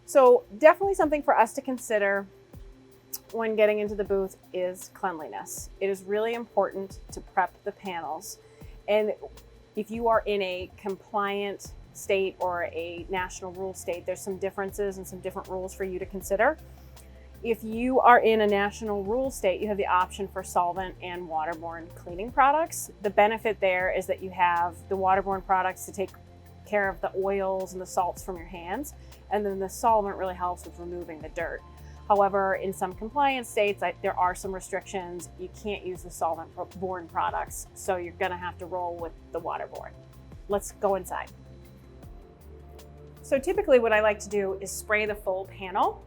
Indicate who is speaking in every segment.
Speaker 1: So definitely something for us to consider when getting into the booth is cleanliness. It is really important to prep the panels. And if you are in a compliant state or a national rule state, there's some differences and some different rules for you to consider. If you are in a national rule state, you have the option for solvent and waterborne cleaning products. The benefit there is that you have the waterborne products to take care of the oils and the salts from your hands, and then the solvent really helps with removing the dirt. However, in some compliant states, there are some restrictions. You can't use the solvent-borne products, so you're gonna have to roll with the waterborne. Let's go inside. So typically what I like to do is spray the full panel.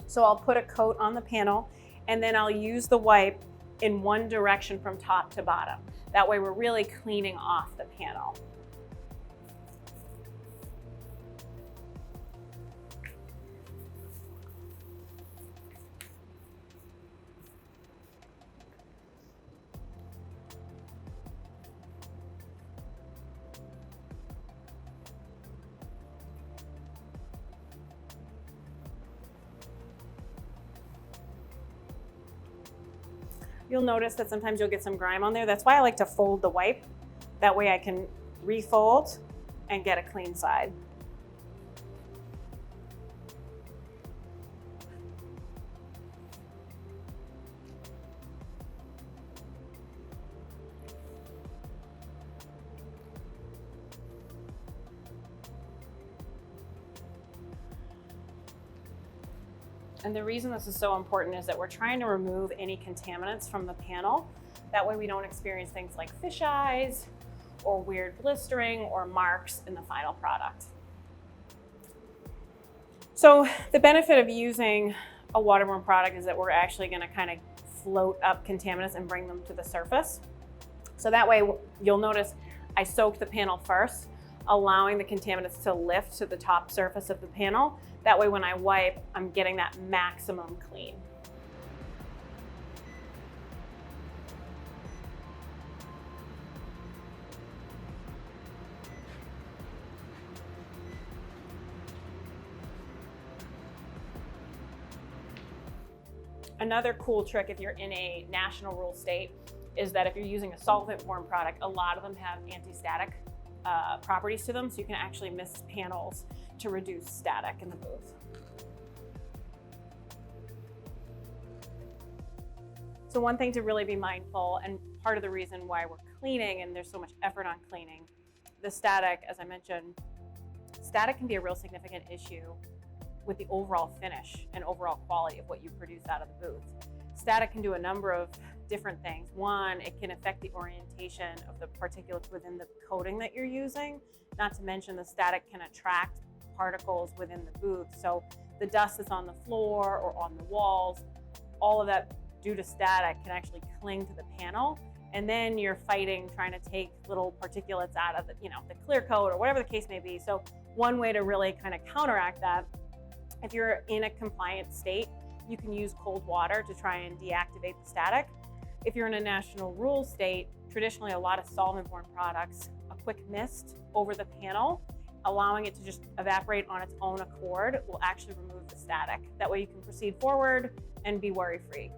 Speaker 1: So I'll put a coat on the panel, and then I'll use the wipe in one direction from top to bottom. That way we're really cleaning off the panel. You'll notice that sometimes you'll get some grime on there. That's why I like to fold the wipe. That way I can refold and get a clean side. And the reason this is so important is that we're trying to remove any contaminants from the panel. That way we don't experience things like fish eyes or weird blistering or marks in the final product. So the benefit of using a waterborne product is that we're actually going to kind of float up contaminants and bring them to the surface. So that way you'll notice I soaked the panel first, allowing the contaminants to lift to the top surface of the panel. That way when I wipe, I'm getting that maximum clean. Another cool trick if you're in a national rule state is that if you're using a solvent-borne product, a lot of them have anti-static properties to them, so you can actually mist panels to reduce static in the booth. So one thing to really be mindful, and part of the reason why we're cleaning and there's so much effort on cleaning, the static, as I mentioned, static can be a real significant issue with the overall finish and overall quality of what you produce out of the booth. Static can do a number of different things. One, it can affect the orientation of the particulates within the coating that you're using. Not to mention the static can attract particles within the booth. So the dust that's on the floor or on the walls, all of that due to static can actually cling to the panel. And then you're fighting trying to take little particulates out of the clear coat or whatever the case may be. So one way to really kind of counteract that, if you're in a compliant state, you can use cold water to try and deactivate the static. If you're in a national rule state, traditionally a lot of solvent-borne products, a quick mist over the panel, allowing it to just evaporate on its own accord, will actually remove the static. That way you can proceed forward and be worry-free.